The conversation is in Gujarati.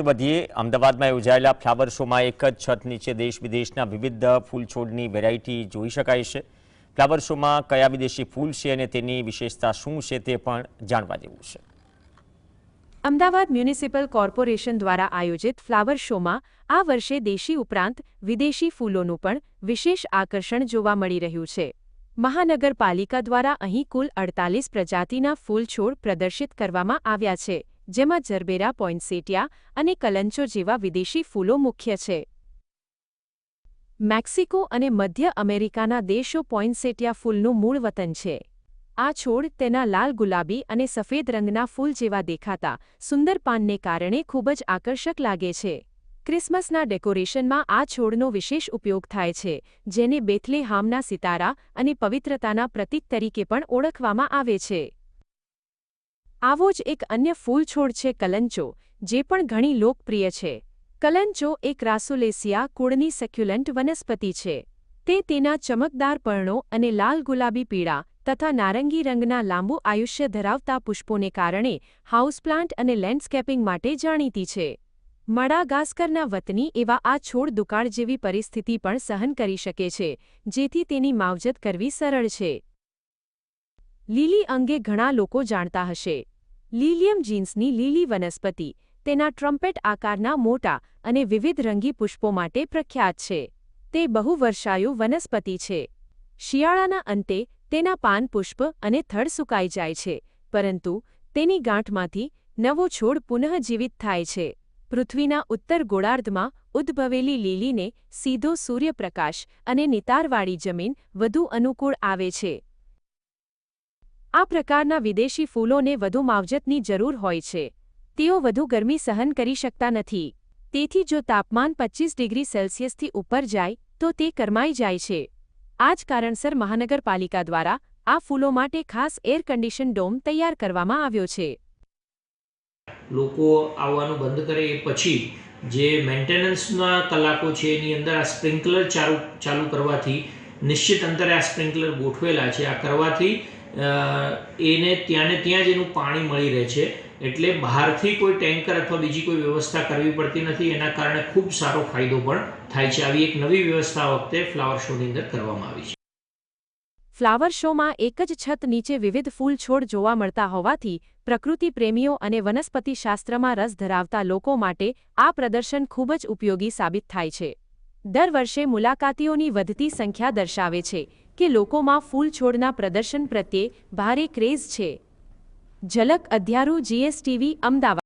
વધીએ અમદાવાદમાં યોજાયેલા ફ્લાવર શોમાં એક જ છત નીચે દેશ વિદેશના વિવિધ ફૂલ છોડની વેરાયટી જોઈ શકાય છે। ફ્લાવર શોમાં કયા વિદેશી ફૂલ છે અને તેની વિશેષતા શું છે તે પણ જાણવા જેવું છે। અમદાવાદ મ્યુનિસિપલ કોર્પોરેશન દ્વારા આયોજિત ફ્લાવર શોમાં આ વર્ષે દેશી ઉપરાંત વિદેશી ફૂલોનું પણ વિશેષ આકર્ષણ જોવા મળી રહ્યું છે। મહાનગરપાલિકા દ્વારા અહીં કુલ 48 પ્રજાતિના ફૂલ છોડ પ્રદર્શિત કરવામાં આવ્યા છે, જેમાં જરબેરા, પોઇન્સેટિયા અને કલંચો જેવા વિદેશી ફૂલો મુખ્ય છે। મેક્સિકો અને મધ્ય અમેરિકાના દેશો પોઇન્સેટિયા ફૂલનું મૂળ વતન છે। આ છોડ તેના લાલ ગુલાબી અને સફેદ રંગના ફૂલ જેવા દેખાતા સુંદર પાનને કારણે ખૂબ જ આકર્ષક લાગે છે। ક્રિસમસના ડેકોરેશનમાં આ છોડનો વિશેષ ઉપયોગ થાય છે, જેને બેથલેહામના સિતારા અને પવિત્રતાના પ્રતીક તરીકે પણ ઓળખવામાં આવે છે। આવો જ એક અન્ય ફૂલ છોડ છે કલંચો, જે પણ ઘણી લોકપ્રિય છે। કલંચો એક રાસોલેસિયા કુળની સક્યુલન્ટ વનસ્પતિ છે। તે તેના ચમકદાર પર્ણો અને લાલ ગુલાબી, પીળા તથા નારંગી રંગના લાંબુ આયુષ્ય ધરાવતા પુષ્પોને કારણે હાઉસપ્લાન્ટ અને લેન્ડસ્કેપિંગ માટે જાણીતી છે। મડાગાસ્કરના વતની એવા આ છોડ દુકાળ જેવી પરિસ્થિતિ પણ સહન કરી શકે છે, જેથી તેની માવજત કરવી સરળ છે। લીલી અંગે ઘણા લોકો જાણતા હશે। લિલિયમ જીન્સની લીલી વનસ્પતિ તેના ટ્રમ્પેટ આકારના મોટા અને વિવિધ રંગી પુષ્પો માટે પ્રખ્યાત છે। તે બહુવર્ષાયુ વનસ્પતિ છે। શિયાળાના અંતે તેના પાન, પુષ્પ અને થડ સુકાઈ જાય છે, પરંતુ તેની ગાંઠમાંથી નવો છોડ પુનઃજીવિત થાય છે। પૃથ્વીના ઉત્તર ગોળાર્ધમાં ઉદ્ભવેલી લીલીને સીધો સૂર્યપ્રકાશ અને નિતારવાળી જમીન વધુ અનુકૂળ આવે છે। આ પ્રકારના વિદેશી ફૂલોને વધુ માવજતની જરૂર હોય છે। તેઓ વધુ ગરમી સહન કરી શકતા નથી, તેથી જો તાપમાન 25 ડિગ્રી સેલ્સિયસથી ઉપર જાય તો તે કરમાઈ જાય છે। આ જ કારણસર મહાનગરપાલિકા દ્વારા આ ફૂલો માટે ખાસ એર કન્ડિશન ડોમ તૈયાર કરવામાં આવ્યો છે। લોકો આવવાનું બંધ કરે એ પછી જે મેન્ટેનન્સના કલાકો છે એની અંદર આ સ્પ્રિંકલર ચાલુ કરવાથી, નિશ્ચિત અંતરે આ સ્પ્રિંકલર ગોઠવેલા છે, આ કરવાથી એને ત્યાં જ એનું પાણી મળી રહે છે, એટલે બહારથી કોઈ ટેન્કર અથવા બીજી કોઈ વ્યવસ્થા કરવી પડતી નથી। એના કારણે ખૂબ સારો ફાયદો પણ થાય છે। આવી એક નવી વ્યવસ્થા વખતે ફ્લાવર શોની અંદર કરવામાં આવી છે। ફ્લાવર શોમાં એક જ છત નીચે વિવિધ ફૂલ છોડ જોવા મળતા હોવાથી પ્રકૃતિ પ્રેમીઓ અને વનસ્પતિશાસ્ત્રમાં રસ ધરાવતા લોકો માટે આ પ્રદર્શન ખૂબ જ ઉપયોગી સાબિત થાય છે। દર વર્ષે મુલાકાતીઓની વધતી સંખ્યા દર્શાવે છે કે લોકોમાં ફૂલ છોડના પ્રદર્શન પ્રત્યે ભારે ક્રેઝ છે। ઝલક અધ્યારું, GSTV, અમદાવાદ।